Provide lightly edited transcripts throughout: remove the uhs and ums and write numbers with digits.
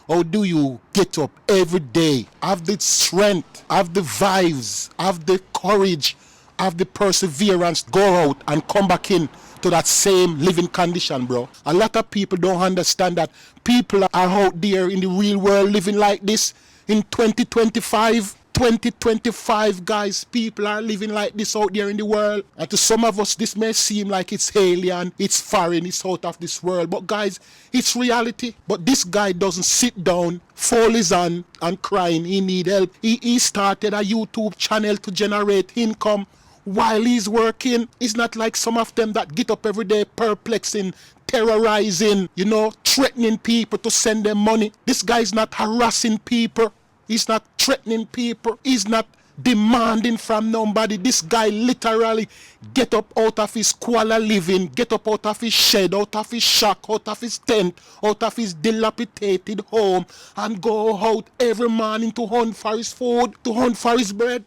How do you get up every day, have the strength, have the vibes, have the courage, have the perseverance, go out and come back in to that same living condition, bro? A lot of people don't understand that people are out there in the real world living like this in 2025. 2025, guys, people are living like this out there in the world. And to some of us, this may seem like it's alien, it's foreign, it's out of this world. But guys, it's reality. But this guy doesn't sit down, fold his hand and crying he need help. He started a YouTube channel to generate income while he's working. It's not like some of them that get up every day perplexing, terrorizing, threatening people to send them money. This guy's not harassing people. He's not threatening people. He's not demanding from nobody. This guy literally get up out of his squalor living, get up out of his shed, out of his shack, out of his tent, out of his dilapidated home, and go out every morning to hunt for his food, to hunt for his bread.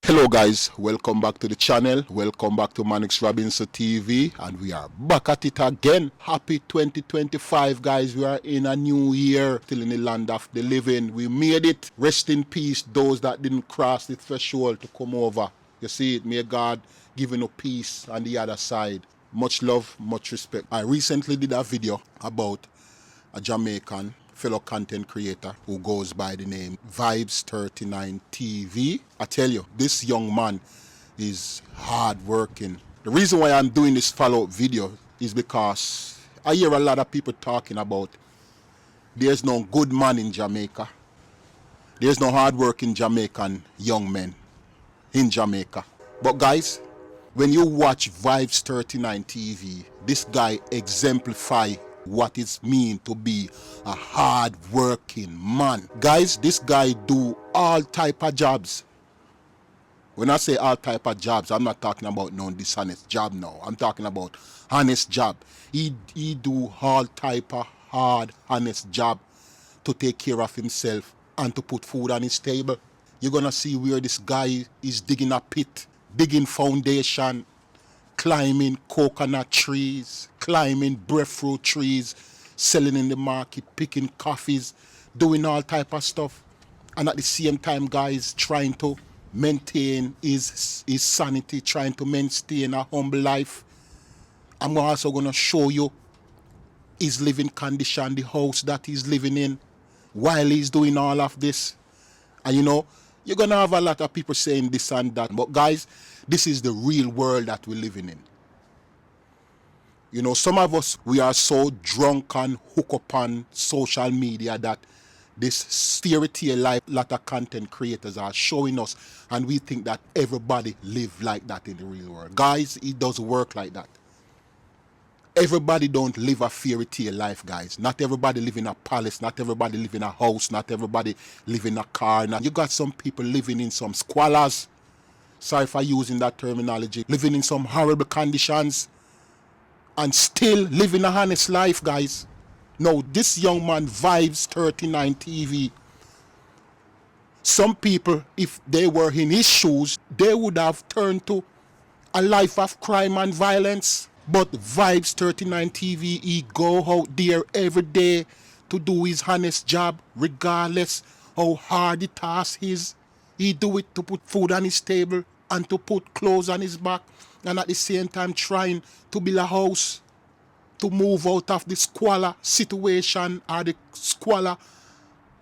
Hello guys, welcome back to the channel, welcome back to Mannix Robinson TV, and we are back at it again. Happy 2025 guys, we are in a new year, still in the land of the living. We made it. Rest in peace those that didn't cross the threshold to come over. You see it, may God give you peace on the other side. Much love, much respect. I recently did a video about a Jamaican fellow content creator who goes by the name Vibes39 TV. I tell you, this young man is hard working. The reason why I'm doing this follow-up video is because I hear a lot of people talking about there's no good man in Jamaica. There's no hard-working Jamaican young men in Jamaica. But guys, when you watch Vibes39 TV, this guy exemplify what it means to be a hard-working man. Guys, this guy do all type of jobs. When I say all type of jobs, I'm not talking about no dishonest job now. I'm talking about honest job. He do all type of hard, honest job to take care of himself and to put food on his table. You're gonna see where this guy is digging a pit, digging foundation, climbing coconut trees, climbing breadfruit trees, selling in the market, picking coffees, doing all type of stuff. And at the same time, guys, trying to maintain his sanity, trying to maintain a humble life. I'm also going to show you his living condition, the house that he's living in while he's doing all of this. And you're going to have a lot of people saying this and that. But guys, this is the real world that we're living in. Some of us, we are so drunk and hooked up on social media that this fairy tale life a lot of content creators are showing us, and we think that everybody live like that in the real world. Guys, it doesn't work like that. Everybody don't live a fairy tale life, guys. Not everybody live in a palace, not everybody live in a house, not everybody live in a car. Now, you got some people living in some squalors. Sorry for using that terminology. Living in some horrible conditions and still living a honest life, guys. Now, this young man, Vibes39 TV, some people, if they were in his shoes, they would have turned to a life of crime and violence. But Vibes39 TV, he go out there every day to do his honest job, regardless how hard the task is. He do it to put food on his table and to put clothes on his back, and at the same time trying to build a house, to move out of the squalor situation or the squalor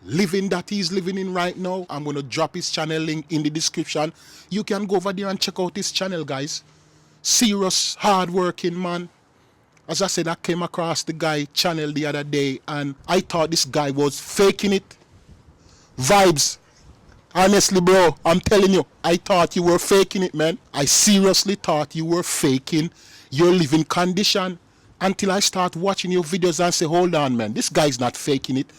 living that he's living in right now. I'm going to drop his channel link in the description. You can go over there and check out his channel, guys. Serious, hard-working man. As I said, I came across the guy channel the other day and I thought this guy was faking it. Vibes. Honestly, bro, I'm telling you, I thought you were faking it, man. I seriously thought you were faking your living condition until I start watching your videos and say, hold on, man, this guy's not faking it.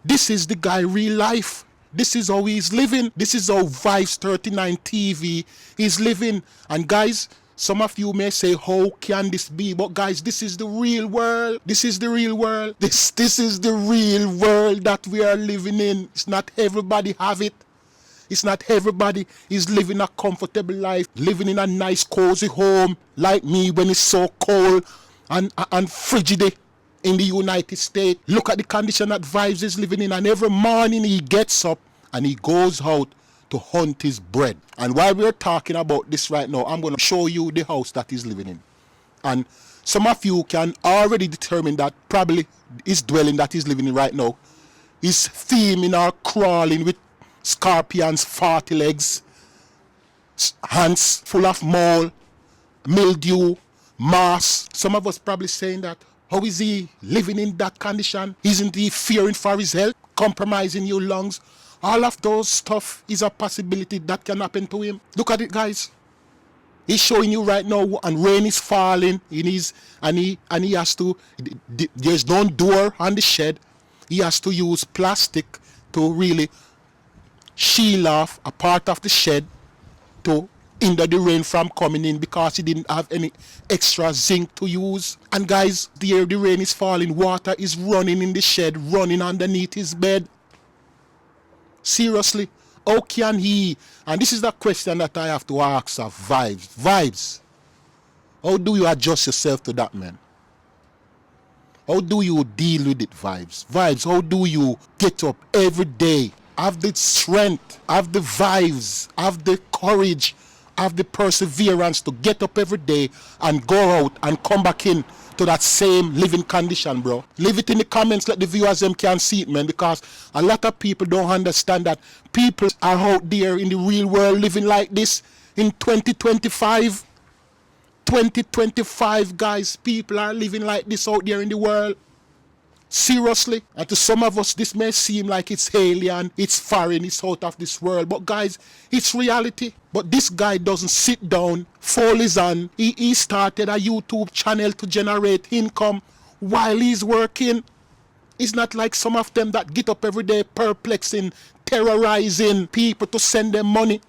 This is the guy real life. This is how he's living. This is how Vibes39 TV is living. And guys, some of you may say, how can this be? But guys, this is the real world. This is the real world. This is the real world that we are living in. It's not everybody have it. It's not everybody is living a comfortable life, living in a nice cozy home like me when it's so cold and frigid. in the United States. Look at the condition that Vibes is living in, and every morning he gets up and he goes out to hunt his bread. And while we're talking about this right now, I'm going to show you the house that he's living in. And some of you can already determine that probably his dwelling that he's living in right now is theming or crawling with scorpions, 40 legs, hands full of mold, mildew, moss. Some of us probably saying that, how is he living in that condition? Isn't he fearing for his health, compromising your lungs? All of those stuff is a possibility that can happen to him. Look at it, guys. He's showing you right now, and rain is falling in his, and he has to, there's no door on the shed. He has to use plastic to really shield off a part of the shed to hinder the rain from coming in, because he didn't have any extra zinc to use. And guys, the rain is falling, water is running in the shed, running underneath his bed. Seriously, how can he? And this is the question that I have to ask of Vibes. Vibes, how do you adjust yourself to that, man? How do you deal with it, Vibes? Vibes, how do you get up every day, have the strength, have the vibes, have the courage, have the perseverance to get up every day and go out and come back in to that same living condition, bro? Leave it in the comments, let the viewers them can see it, man, because a lot of people don't understand that people are out there in the real world living like this in 2025. 2025, guys, people are living like this out there in the world. Seriously. And to some of us, this may seem like it's alien, it's foreign, it's out of this world. But guys, it's reality. But this guy doesn't sit down, fold his hand. He started a YouTube channel to generate income while he's working. It's not like some of them that get up every day perplexing, terrorizing people to send them money.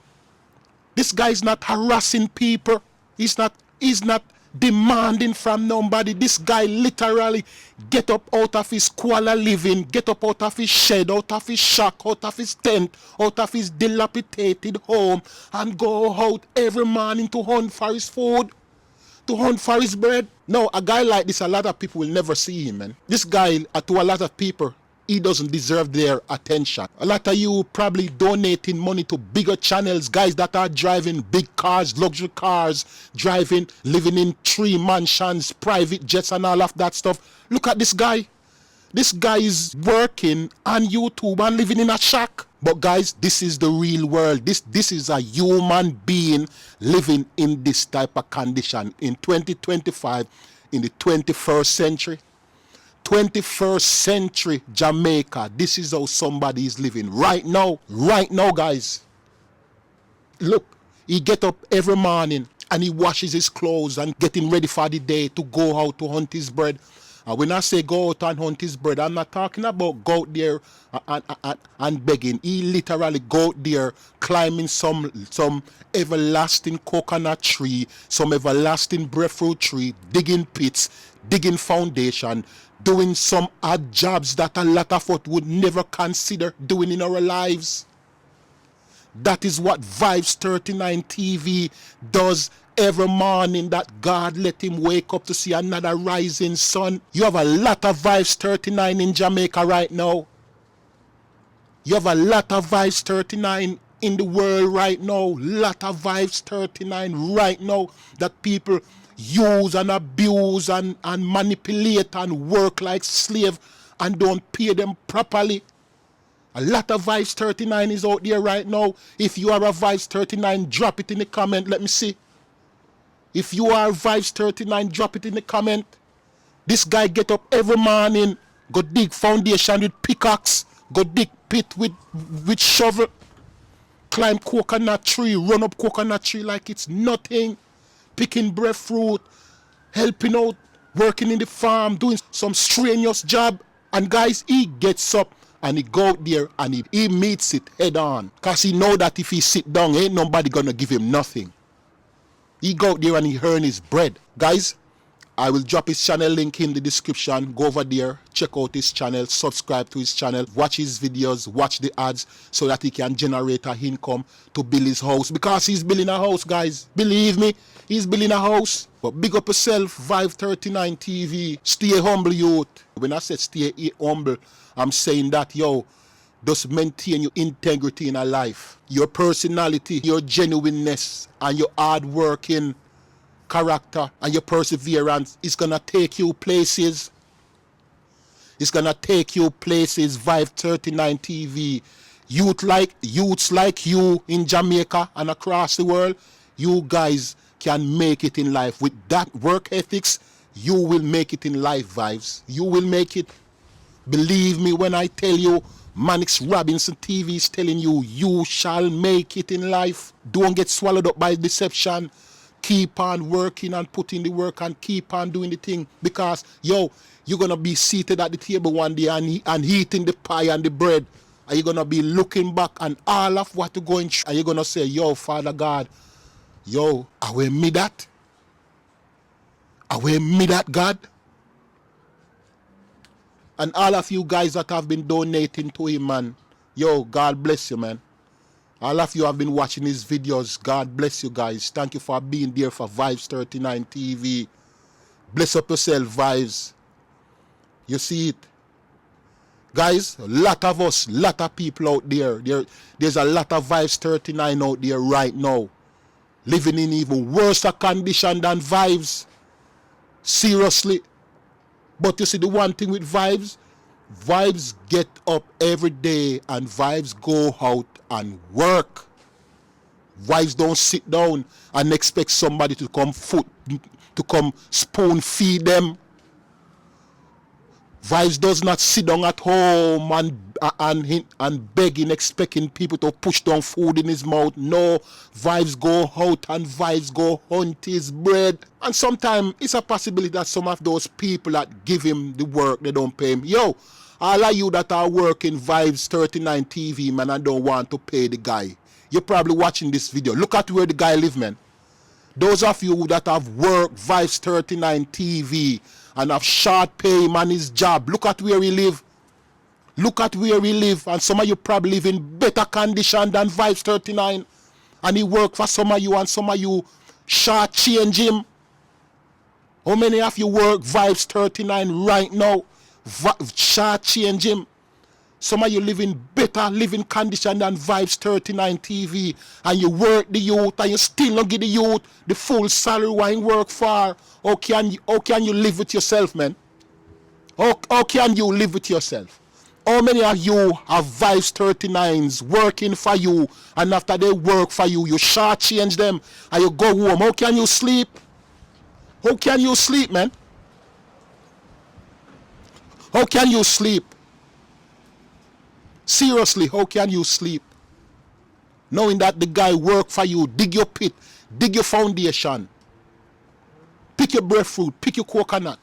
This guy is not harassing people. He's not demanding from nobody. This guy literally get up out of his squalor living, get up out of his shed, out of his shack, out of his tent, out of his dilapidated home, and go out every morning to hunt for his food, to hunt for his bread. No, a guy like this, a lot of people will never see him, man. This guy, to a lot of people, he doesn't deserve their attention. A lot of you probably donating money to bigger channels, guys that are driving big cars, luxury cars, driving, living in 3 mansions, private jets and all of that stuff. Look at this guy. This guy is working on YouTube and living in a shack. But guys, this is the real world. This is a human being living in this type of condition in 2025, in the 21st century. 21st century Jamaica. This is how somebody is living right now, guys. Look, he get up every morning and he washes his clothes and getting ready for the day to go out to hunt his bread. And when I say go out and hunt his bread, I'm not talking about go out there and begging. He literally go out there climbing some everlasting coconut tree, some everlasting breadfruit tree, digging pits, digging foundation, doing some odd jobs that a lot of us would never consider doing in our lives. That is what Vibes 39 TV does every morning, that God let him wake up to see another rising sun. You have a lot of Vibes 39 in Jamaica right now. You have a lot of Vibes 39 in the world right now. Lot of Vibes 39 right now that people use and abuse and manipulate and work like slave and don't pay them properly. A lot of Vibes 39 is out there right now. If you are a Vibes 39, drop it in the comment. Let me see. If you are Vibes 39, drop it in the comment. This guy get up every morning, go dig foundation with pickaxe, go dig pit with shovel, climb coconut tree, run up coconut tree like it's nothing, picking breadfruit, helping out, working in the farm, doing some strenuous job. And guys, he gets up and he go out there and he meets it head on. Because he know that if he sit down, ain't nobody gonna give him nothing. He go out there and he earn his bread. Guys, I will drop his channel link in the description. Go over there, check out his channel, subscribe to his channel, watch his videos, watch the ads so that he can generate a income to build his house. Because he's building a house, guys. Believe me, he's building a house. But big up yourself, Vibe 39 TV. Stay humble, youth. When I said stay humble, I'm saying that, yo, just maintain your integrity in a life. Your personality, your genuineness, and your hard-working character, and your perseverance is going to take you places. It's going to take you places, Vibe 39 TV. Youths like you in Jamaica and across the world, you guys can make it in life. With that work ethics, you will make it in life, Vibes. You will make it. Believe me when I tell you, Mannix Robinson TV is telling you, you shall make it in life. Don't get swallowed up by deception. Keep on working and putting the work and keep on doing the thing. Because, yo, you're going to be seated at the table one day and eating the pie and the bread. And you're going to be looking back and all of what you're going through. And you're going to say, yo, Father God, yo, are we me that? Are we me that, God? And all of you guys that have been donating to him, man, yo, God bless you, man. All of you have been watching his videos. God bless you guys. Thank you for being there for Vibes 39 TV. Bless up yourself, Vibes. You see it? Guys, a lot of us, lot of people out there. There's a lot of Vibes 39 out there right now. Living in even worse condition than Vibes. Seriously. But you see the one thing with Vibes? Vibes get up every day and Vibes go out and work. Vibes don't sit down and expect somebody to come spoon feed them. Vibes does not sit down at home and begging, expecting people to push down food in his mouth. No, Vibes go out and Vibes go hunt his bread. And sometimes it's a possibility that some of those people that give him the work, they don't pay him. Yo, all of you that are working Vibes 39 TV, man, and don't want to pay the guy, you're probably watching this video. Look at where the guy live, man. Those of you that have worked Vibes 39 TV and have short pay him on his job, look at where he live. Look at where he live. And some of you probably live in better condition than Vibes 39. And he work for some of you and some of you short change him. How many of you work Vibes 39 right now? Short change him. Some of you live in better living condition than Vibes 39 TV. And you work the youth and you still don't give the youth the full salary what you work for. How can you live with yourself, man? How can you live with yourself? How many of you have Vibes 39s working for you, and after they work for you, you short change them and you go home? How can you sleep? How can you sleep, man? How can you sleep? Seriously, how can you sleep? Knowing that the guy work for you, dig your pit, dig your foundation, pick your breadfruit, pick your coconut.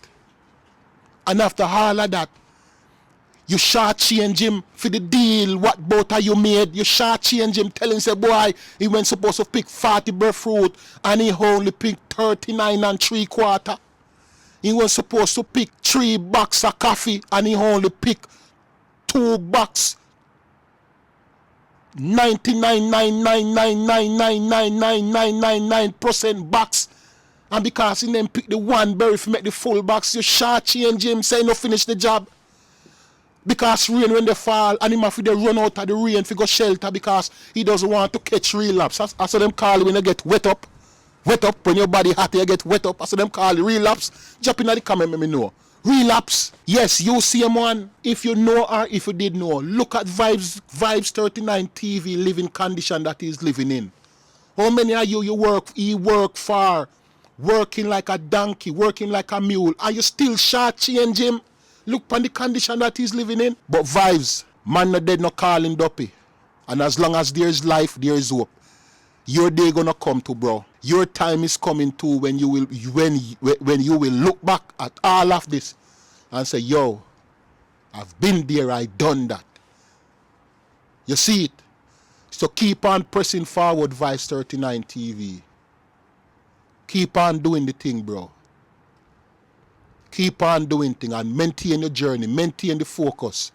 And after all of that, you short change him for the deal, what both of you made. You short change him, tell him, say, boy, he went supposed to pick 40 breadfruit and he only picked 39 and 3/4. He was supposed to pick 3 boxes of coffee and he only picked 2 boxes. 99.999999999% box. And because he then pick the one berry to make the full box, you short change him, say no finish the job. Because rain when they fall and him have to run out of the rain to go shelter because he doesn't want to catch relapse. That's what them call when you get wet up. Wet up when your body hot, you get wet up. That's what them call relapse. Jump in the comment, let me know. Relapse. Yes, you see him one. If you know or if you did know, look at Vibes 39 TV living condition that he's living in. How many of you he work for, working like a donkey, working like a mule, and you still short change him? Look upon the condition that he's living in. But Vibes, man not dead, no call him duppy. And as long as there is life, there is hope. Your day gonna come to, bro. Your time is coming too when you will look back at all of this and say, yo, I've been there, I done that. You see it? So keep on pressing forward, Vibes 39 TV. Keep on doing the thing, bro. Keep on doing things and maintain your journey, maintain the focus,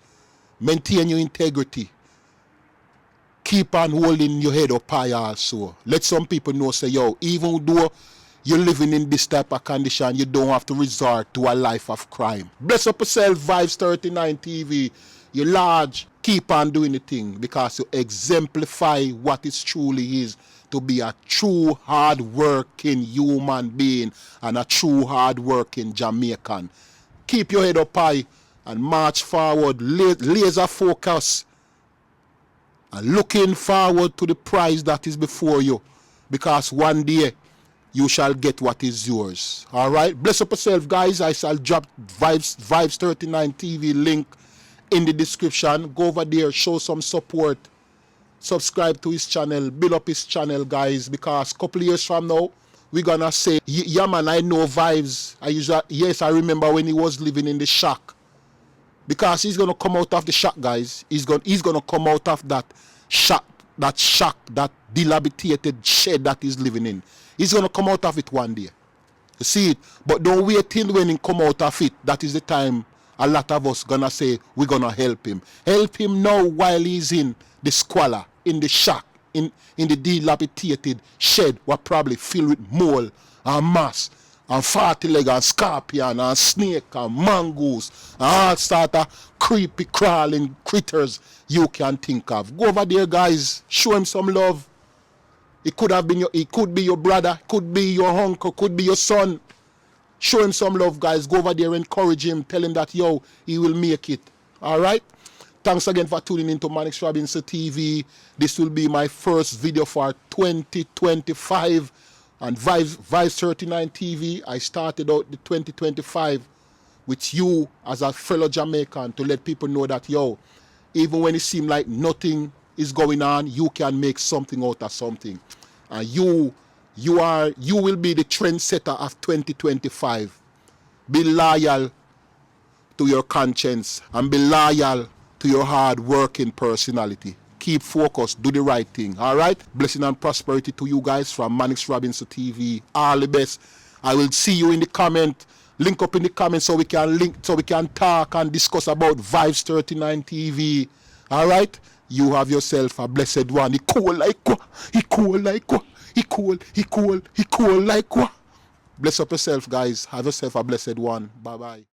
maintain your integrity. Keep on holding your head up high also. Let some people know, say, yo, even though you're living in this type of condition, you don't have to resort to a life of crime. Bless up yourself, Vibes 39 TV. You're large. Keep on doing the thing because you exemplify what it truly is to be a true hard-working human being and a true hard-working Jamaican. Keep your head up high and march forward, laser focus, and looking forward to the prize that is before you, because one day you shall get what is yours. All right, bless up yourself, guys. I shall drop Vibes 39 TV link in the description. Go over there, show some support, subscribe to his channel, build up his channel, guys, because a couple years from now we're gonna say, yeah man, I know Vibes. Yes, I remember when he was living in the shack. Because he's gonna come out of the shack, guys. He's gonna come out of that shack, that dilapidated shed that he's living in. He's gonna come out of it one day. You see it? But don't wait till when he come out of it. That is the time a lot of us gonna say we're gonna help him. Help him now while he's in the squalor, in the shack, in the dilapidated shed, what probably filled with mole and moss and 40 leg and scorpion and snake and mongoose and all sort of creepy crawling critters you can think of. Go over there, guys. Show him some love. It could be your brother, could be your uncle, could be your son. Show him some love, guys. Go over there, encourage him, tell him that, yo, he will make it. All right? Thanks again for tuning into Amidst TV. This will be my first video for 2025 and Vibes 39 TV. I started out the 2025 with you as a fellow Jamaican to let people know that, yo, even when it seems like nothing is going on, you can make something out of something. And you will be the trendsetter of 2025. Be loyal to your conscience and be loyal to your hard-working personality. Keep focused, do the right thing. All right? Blessing and prosperity to you guys from Amidst TV. All the best. I will see you in the comment. Link up in the comments so we can talk and discuss about Vibes 39 TV. All right? You have yourself a blessed one. He cool like what? He cool like what? He cool like what? Bless up yourself, guys. Have yourself a blessed one. Bye-bye.